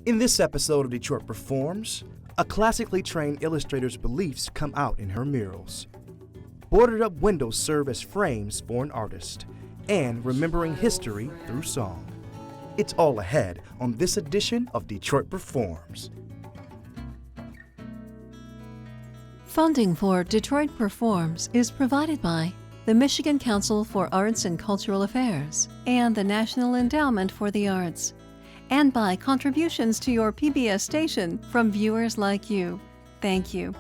In this episode of Detroit Performs, a classically trained illustrator's beliefs come out in her murals. Boarded up windows serve as frames for an artist, and remembering history through song. It's all ahead on this edition of Detroit Performs. Funding for Detroit Performs is provided by the Michigan Council for Arts and Cultural Affairs and the National Endowment for the Arts, and by contributions to your PBS station from viewers like you. Thank you.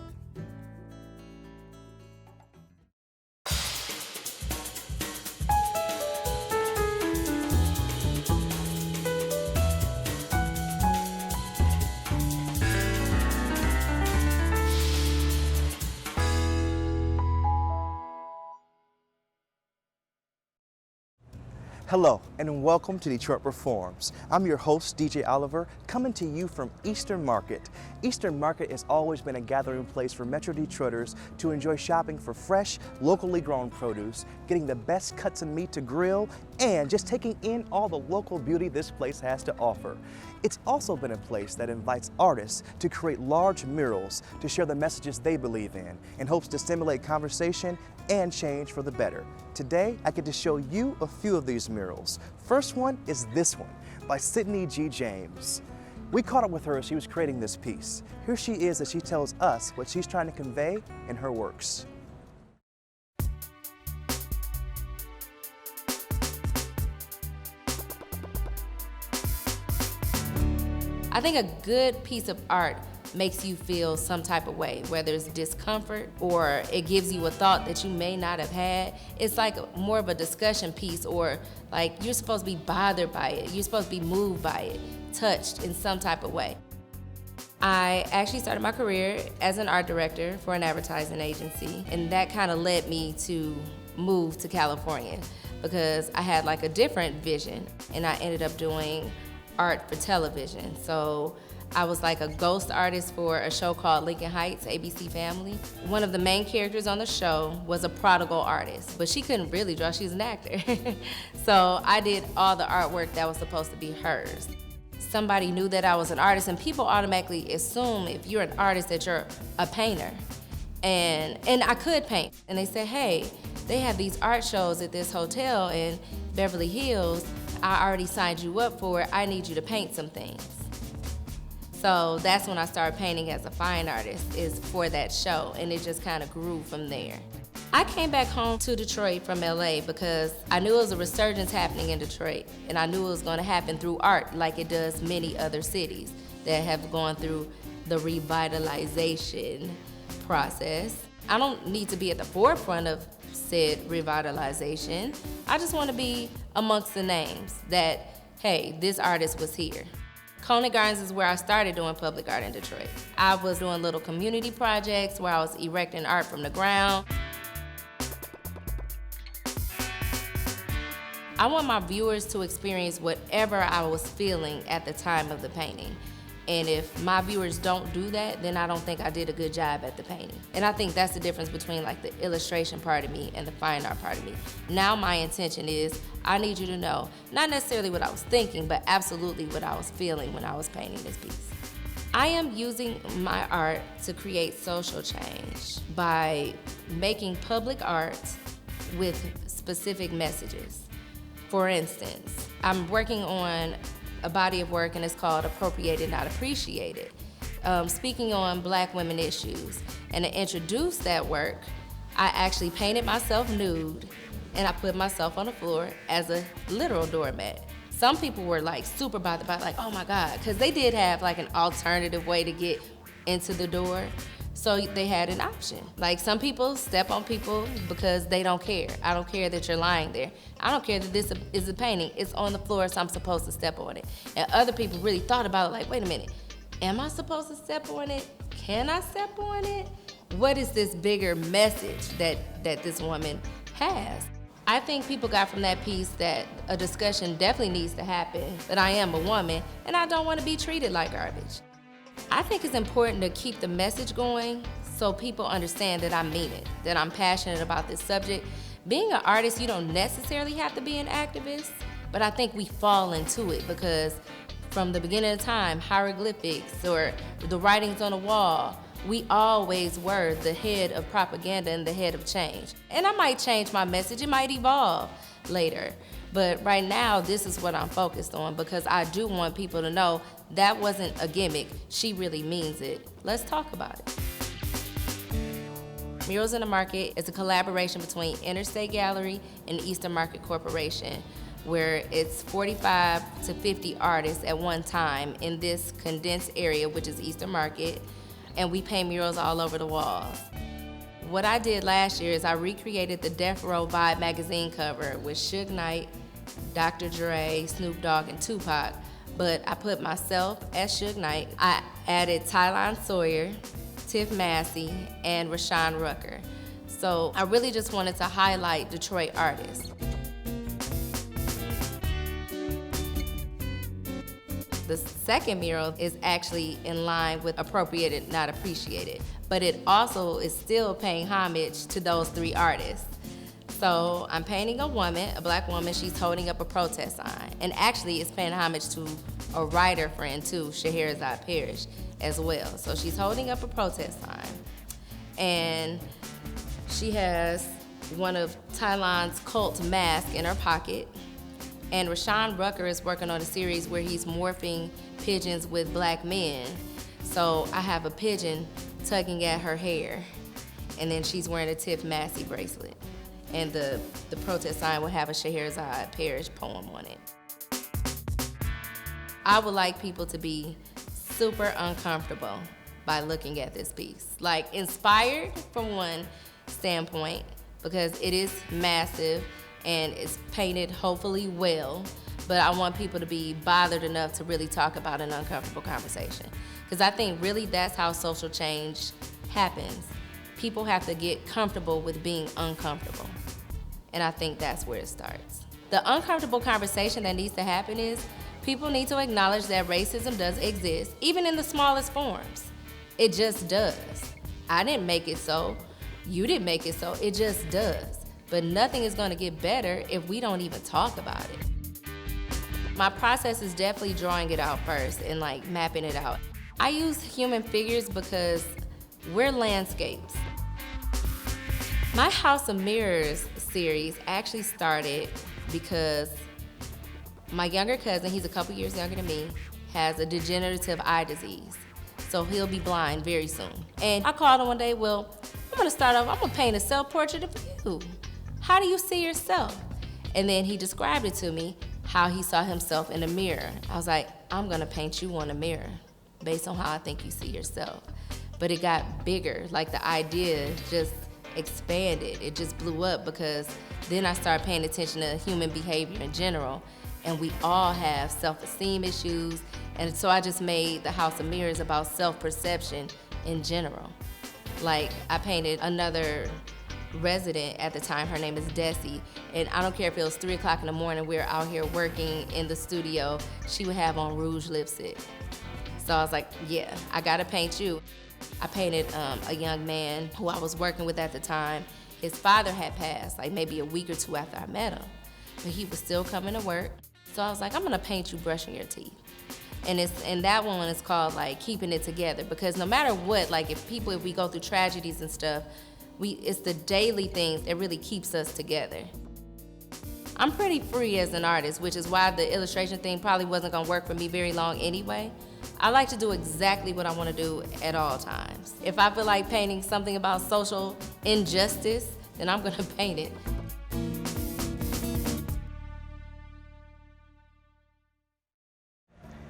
Hello, and welcome to Detroit Performs. I'm your host, DJ Oliver, coming to you from Eastern Market. Eastern Market has always been a gathering place for Metro Detroiters to enjoy shopping for fresh, locally grown produce, getting the best cuts of meat to grill, and just taking in all the local beauty this place has to offer. It's also been a place that invites artists to create large murals to share the messages they believe in hopes to stimulate conversation and change for the better. Today, I get to show you a few of these murals. First one is this one by Sydney G. James. We caught up with her as she was creating this piece. Here she is as she tells us what she's trying to convey in her works. I think a good piece of art makes you feel some type of way, whether it's discomfort or it gives you a thought that you may not have had. It's like more of a discussion piece, or like you're supposed to be bothered by it. You're supposed to be moved by it, touched in some type of way. I actually started my career as an art director for an advertising agency, and that kind of led me to move to California because I had like a different vision, and I ended up doing art for television. So I was like a ghost artist for a show called Lincoln Heights, ABC Family. One of the main characters on the show was a prodigal artist, but she couldn't really draw, she's an actor. So I did all the artwork that was supposed to be hers. Somebody knew that I was an artist, and people automatically assume if you're an artist that you're a painter. And I could paint. And they said, hey, they have these art shows at this hotel in Beverly Hills. I already signed you up for it. I need you to paint some things. So that's when I started painting as a fine artist, is for that show, and it just kind of grew from there. I came back home to Detroit from LA because I knew it was a resurgence happening in Detroit, and I knew it was going to happen through art like it does many other cities that have gone through the revitalization process. I don't need to be at the forefront of said revitalization. I just want to be amongst the names that, hey, this artist was here. Cohen Gardens is where I started doing public art in Detroit. I was doing little community projects where I was erecting art from the ground. I want my viewers to experience whatever I was feeling at the time of the painting. And if my viewers don't do that, then I don't think I did a good job at the painting. And I think that's the difference between like the illustration part of me and the fine art part of me. Now my intention is, I need you to know, not necessarily what I was thinking, but absolutely what I was feeling when I was painting this piece. I am using my art to create social change by making public art with specific messages. For instance, I'm working on a body of work, and it's called Appropriated, Not Appreciated, speaking on Black women issues. And to introduce that work, I actually painted myself nude, and I put myself on the floor as a literal doormat. Some people were like super bothered by like, oh my God, because they did have like an alternative way to get into the door. So they had an option. Like some people step on people because they don't care. I don't care that you're lying there. I don't care that this is a painting. It's on the floor, so I'm supposed to step on it. And other people really thought about it like, wait a minute, am I supposed to step on it? Can I step on it? What is this bigger message that this woman has? I think people got from that piece that a discussion definitely needs to happen, that I am a woman and I don't want to be treated like garbage. I think it's important to keep the message going so people understand that I mean it, that I'm passionate about this subject. Being an artist, you don't necessarily have to be an activist, but I think we fall into it because From the beginning of time, hieroglyphics or the writings on the wall, we always were the head of propaganda and the head of change. And I might change my message, it might evolve later. But right now, this is what I'm focused on because I do want people to know that wasn't a gimmick. She really means it. Let's talk about it. Murals in the Market is a collaboration between Interstate Gallery and Eastern Market Corporation, where it's 45 to 50 artists at one time in this condensed area, which is Eastern Market, and we paint murals all over the walls. What I did last year is I recreated the Death Row Vibe magazine cover with Suge Knight, Dr. Dre, Snoop Dogg, and Tupac, but I put myself as Suge Knight. I added Tyline Sawyer, Tiff Massey, and Rashawn Rucker. So I really just wanted to highlight Detroit artists. The second mural is actually in line with Appropriated, Not Appreciated, but it also is still paying homage to those three artists. So I'm painting a woman, a black woman, she's holding up a protest sign. And actually it's paying homage to a writer friend too, Scheherazade Parrish, as well. So she's holding up a protest sign. And she has one of Tyline's cult masks in her pocket. And Rashawn Rucker is working on a series where he's morphing pigeons with black men. So I have a pigeon tugging at her hair, and then she's wearing a Tiff Massey bracelet. And the protest sign will have a Scheherazade Parrish poem on it. I would like people to be super uncomfortable by looking at this piece. Like inspired from one standpoint, because it is massive, and it's painted hopefully well, but I want people to be bothered enough to really talk about an uncomfortable conversation. Because I think really that's how social change happens. People have to get comfortable with being uncomfortable. And I think that's where it starts. The uncomfortable conversation that needs to happen is people need to acknowledge that racism does exist, even in the smallest forms. It just does. I didn't make it so, you didn't make it so, it just does. But nothing is gonna get better if we don't even talk about it. My process is definitely drawing it out first and like mapping it out. I use human figures because we're landscapes. My House of Mirrors series actually started because my younger cousin, he's a couple years younger than me, has a degenerative eye disease. So he'll be blind very soon. And I called him one day, well, I'm gonna start off, I'm gonna paint a self-portrait of you. How do you see yourself? And then he described it to me, how he saw himself in a mirror. I was like, I'm gonna paint you on a mirror based on how I think you see yourself. But it got bigger, like the idea just expanded. It just blew up because then I started paying attention to human behavior in general, and we all have self-esteem issues, and so I just made the House of Mirrors about self-perception in general. Like, I painted another resident at the time, her name is Desi, and I don't care if it was 3 o'clock in the morning, we were out here working in the studio, she would have on rouge lipstick. So I was like, yeah, I gotta paint you. I painted a young man who I was working with at the time. His father had passed, like maybe a week or 2 after I met him, but he was still coming to work. So I was like, I'm gonna paint you brushing your teeth. And that one is called like keeping it together, because no matter what, like if we go through tragedies and stuff, it's the daily things that really keeps us together. I'm pretty free as an artist, which is why the illustration thing probably wasn't gonna work for me very long anyway. I like to do exactly what I wanna do at all times. If I feel like painting something about social injustice, then I'm gonna paint it.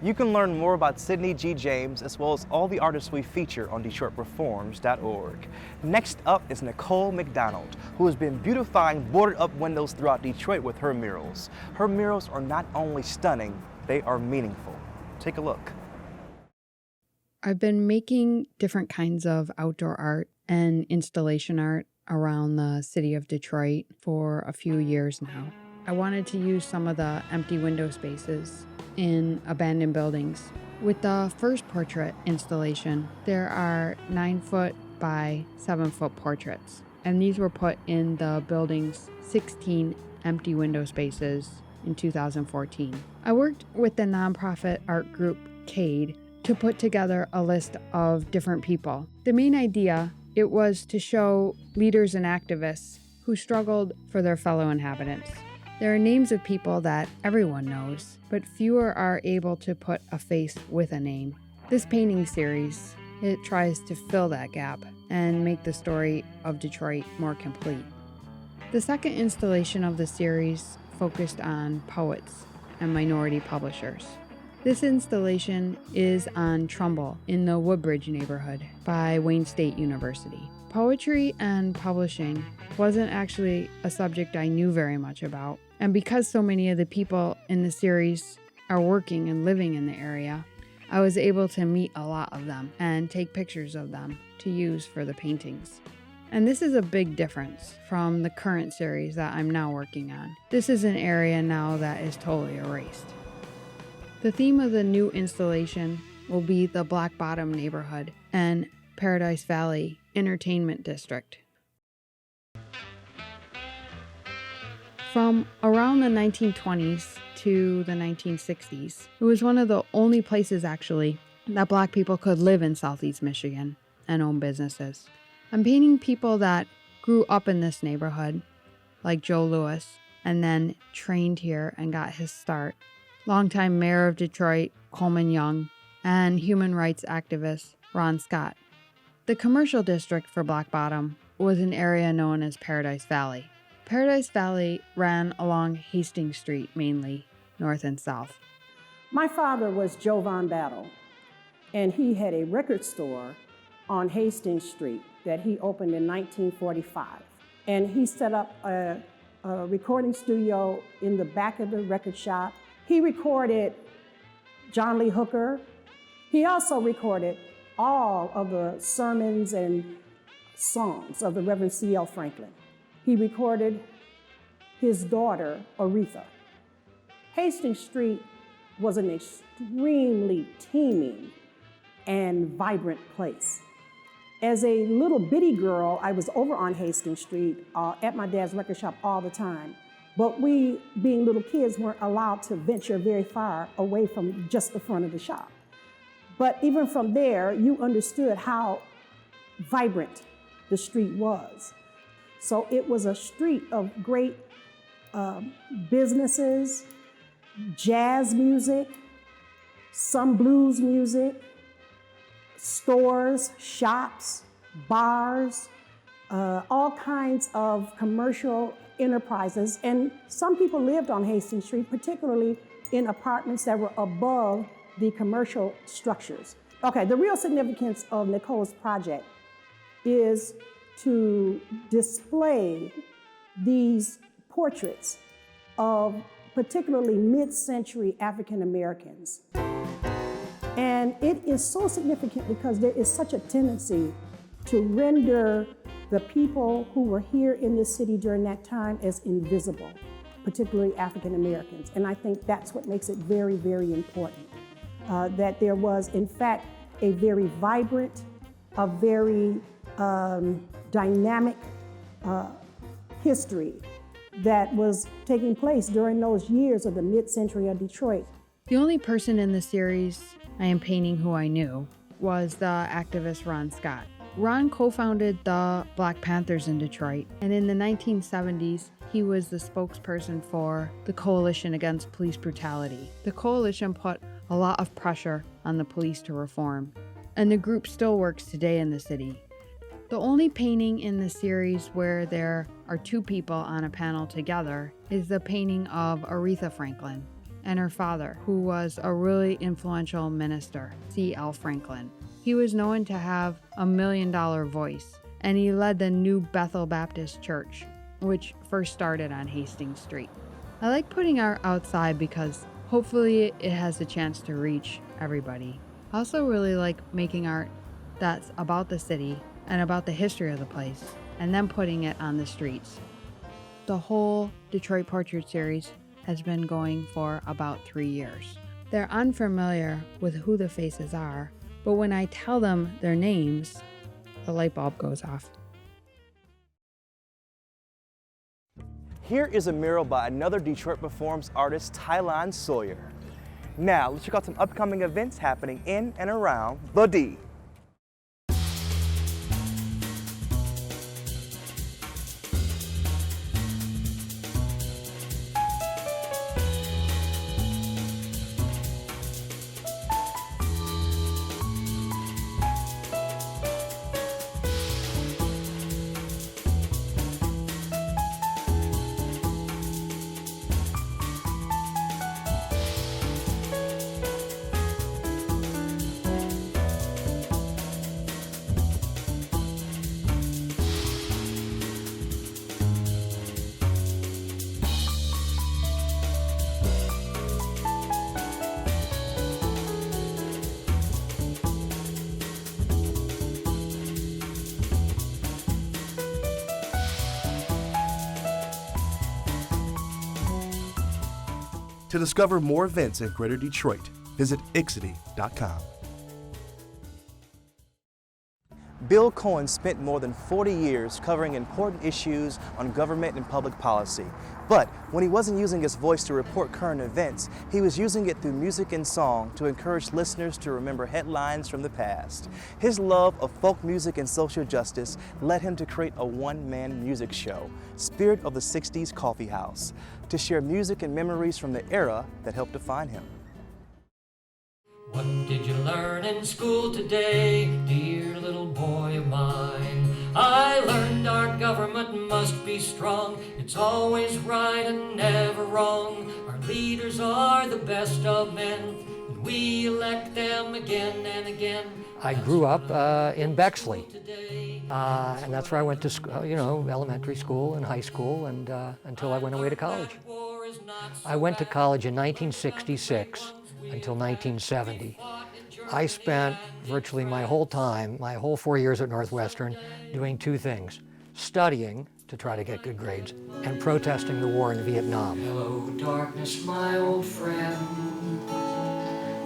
You can learn more about Sydney G. James as well as all the artists we feature on DetroitPerforms.org. Next up is Nicole Macdonald, who has been beautifying boarded up windows throughout Detroit with her murals. Her murals are not only stunning, they are meaningful. Take a look. I've been making different kinds of outdoor art and installation art around the city of Detroit for a few years now. I wanted to use some of the empty window spaces in abandoned buildings. With the first portrait installation, there are 9-foot by 7-foot portraits, and these were put in the building's 16 empty window spaces in 2014. I worked with the nonprofit art group CADE to put together a list of different people. The main idea, it was to show leaders and activists who struggled for their fellow inhabitants. There are names of people that everyone knows, but fewer are able to put a face with a name. This painting series, it tries to fill that gap and make the story of Detroit more complete. The second installation of the series focused on poets and minority publishers. This installation is on Trumbull in the Woodbridge neighborhood by Wayne State University. Poetry and publishing wasn't actually a subject I knew very much about, and because so many of the people in the series are working and living in the area, I was able to meet a lot of them and take pictures of them to use for the paintings. And this is a big difference from the current series that I'm now working on. This is an area now that is totally erased. The theme of the new installation will be the Black Bottom neighborhood and Paradise Valley Entertainment District. From around the 1920s to the 1960s, it was one of the only places actually that Black people could live in Southeast Michigan and own businesses. I'm painting people that grew up in this neighborhood, like Joe Lewis, and then trained here and got his start. Longtime mayor of Detroit, Coleman Young, and human rights activist Ron Scott. The commercial district for Black Bottom was an area known as Paradise Valley. Paradise Valley ran along Hastings Street mainly, north and south. My father was Joe Von Battle, and he had a record store on Hastings Street that he opened in 1945. And he set up a recording studio in the back of the record shop. He recorded John Lee Hooker. He also recorded all of the sermons and songs of the Reverend C.L. Franklin. He recorded his daughter, Aretha. Hastings Street was an extremely teeming and vibrant place. As a little bitty girl, I was over on Hastings Street at my dad's record shop all the time. But we, being little kids, weren't allowed to venture very far away from just the front of the shop. But even from there, you understood how vibrant the street was. So it was a street of great businesses, jazz music, some blues music, stores, shops, bars, all kinds of commercial enterprises. And some people lived on Hastings Street, particularly in apartments that were above the commercial structures. Okay, the real significance of Nicole's project is to display these portraits of particularly mid-century African Americans. And it is so significant because there is such a tendency to render the people who were here in this city during that time as invisible, particularly African Americans. And I think that's what makes it very, very important, that there was, in fact, a very vibrant, a very dynamic history that was taking place during those years of the mid-century of Detroit. The only person in the series I am painting who I knew was the activist Ron Scott. Ron co-founded the Black Panthers in Detroit, and in the 1970s, he was the spokesperson for the Coalition Against Police Brutality. The coalition put a lot of pressure on the police to reform, and the group still works today in the city. The only painting in the series where there are two people on a panel together is the painting of Aretha Franklin and her father, who was a really influential minister, C.L. Franklin. He was known to have a $1 million voice, and he led the New Bethel Baptist Church, which first started on Hastings Street. I like putting art outside because hopefully it has a chance to reach everybody. I also really like making art that's about the city and about the history of the place, and then putting it on the streets. The whole Detroit Portrait series has been going for about 3 years. They're unfamiliar with who the faces are, but when I tell them their names, the light bulb goes off. Here is a mural by another Detroit Performs artist, Tylan Sawyer. Now, let's check out some upcoming events happening in and around the D. To discover more events in Greater Detroit, visit ixity.com. Bill Cohen spent more than 40 years covering important issues on government and public policy. But when he wasn't using his voice to report current events, he was using it through music and song to encourage listeners to remember headlines from the past. His love of folk music and social justice led him to create a one-man music show, Spirit of the 60s Coffee House, to share music and memories from the era that helped define him. What did you learn in school today, dear little boy of mine? I learned our government must be strong. It's always right and never wrong. Our leaders are the best of men, and we elect them again and again. I grew up in Bexley, and that's where I went to school, elementary school and high school, and until I went away to college. I went to college in 1966 until 1970. I spent virtually my whole 4 years at Northwestern, doing two things: studying to try to get good grades and protesting the war in Vietnam. Hello, darkness, my old friend.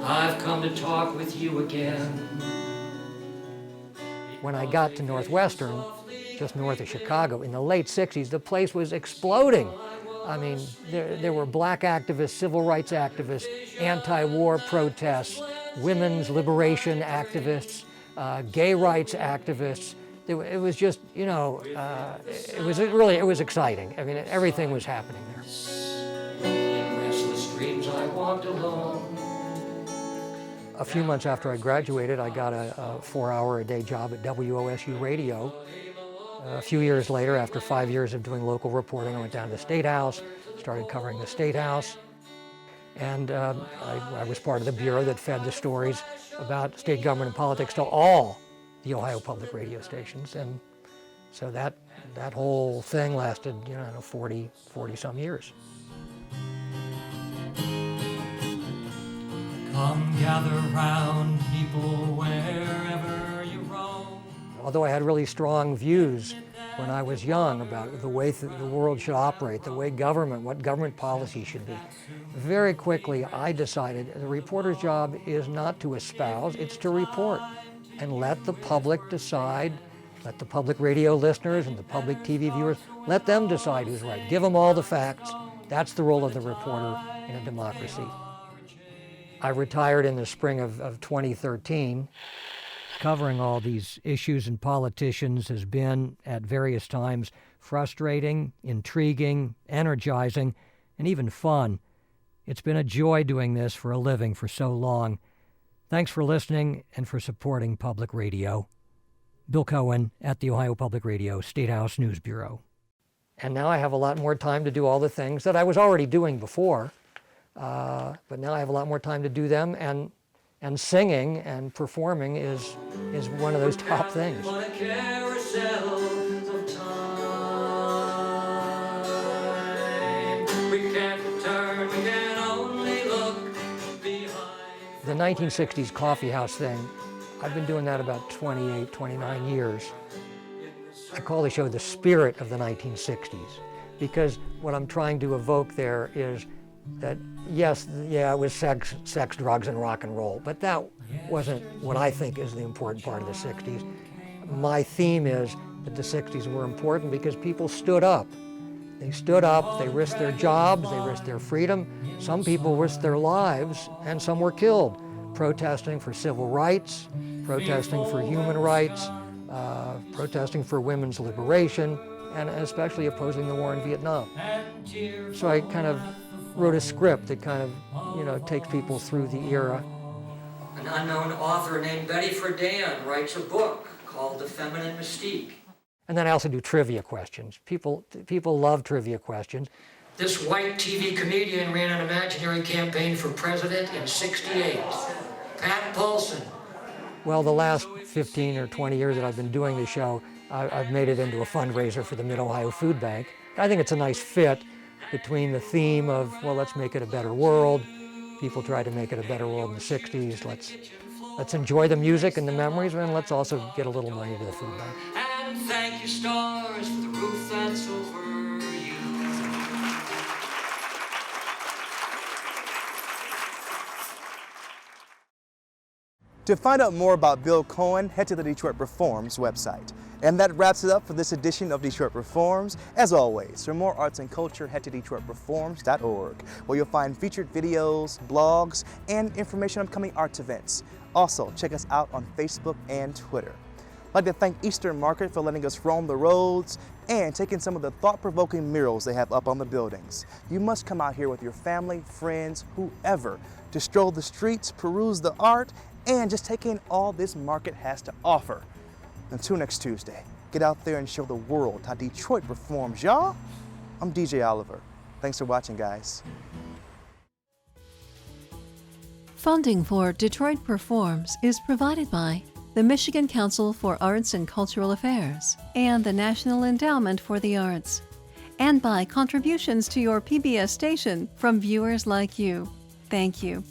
I've come to talk with you again. When I got to Northwestern, just north of Chicago, in the late 60s, the place was exploding. I mean, there were black activists, civil rights activists, anti-war protests, women's liberation activists, gay rights activists. It was just, it was exciting. I mean, everything was happening there. In restless dreams I walked alone. A few months after I graduated, I got a 4-hour-a-day job at WOSU Radio. A few years later, after 5 years of doing local reporting, I went down to the State House, started covering the State House, and I was part of the bureau that fed the stories about state government and politics to all the Ohio public radio stations, and so that whole thing lasted, 40-some years. Come gather round, people, wherever you roam. Although I had really strong views when I was young about the way the world should operate, the way what government policy should be, very quickly I decided the reporter's job is not to espouse, it's to report and let the public decide, let the public radio listeners and the public TV viewers, let them decide who's right. Give them all the facts. That's the role of the reporter in a democracy. I retired in the spring of 2013. Covering all these issues and politicians has been, at various times, frustrating, intriguing, energizing, and even fun. It's been a joy doing this for a living for so long. Thanks for listening and for supporting public radio. Bill Cohen at the Ohio Public Radio State House News Bureau. And now I have a lot more time to do all the things that I was already doing before, but now I have a lot more time to do them, and singing and performing is one of those top things. On a carousel of time. We can't turn, we can only look behind. The 1960s coffee house thing, I've been doing that about 28, 29 years. I call the show the spirit of the 1960s, because what I'm trying to evoke there is that, yes, it was sex, drugs, and rock and roll, but that wasn't what I think is the important part of the 60s. My theme is that the 60s were important because people stood up. They stood up, they risked their jobs, they risked their freedom. Some people risked their lives, and some were killed, protesting for civil rights, protesting for human rights, protesting for women's liberation, and especially opposing the war in Vietnam. So I kind of wrote a script that kind of, takes people through the era. An unknown author named Betty Friedan writes a book called The Feminine Mystique. And then I also do trivia questions. People love trivia questions. This white TV comedian ran an imaginary campaign for president in '68. Pat Paulson. Well, the last 15 or 20 years that I've been doing the show, I've made it into a fundraiser for the Mid-Ohio Food Bank. I think it's a nice fit between the theme of, well, let's make it a better world. People tried to make it a better world in the 60s. Let's enjoy the music and the memories, and let's also get a little money to the food bank. And thank you, stars, for the roof that's over you. To find out more about Bill Cohen, head to the Detroit Reforms website. And that wraps it up for this edition of Detroit Reforms. As always, for more arts and culture, head to DetroitReforms.org, where you'll find featured videos, blogs, and information on upcoming arts events. Also, check us out on Facebook and Twitter. I'd like to thank Eastern Market for letting us roam the roads and taking some of the thought-provoking murals they have up on the buildings. You must come out here with your family, friends, whoever, to stroll the streets, peruse the art, and just take in all this market has to offer. Until next Tuesday, get out there and show the world how Detroit reforms, y'all. I'm DJ Oliver. Thanks for watching, guys. Funding for Detroit Performs is provided by the Michigan Council for Arts and Cultural Affairs and the National Endowment for the Arts, and by contributions to your PBS station from viewers like you. Thank you.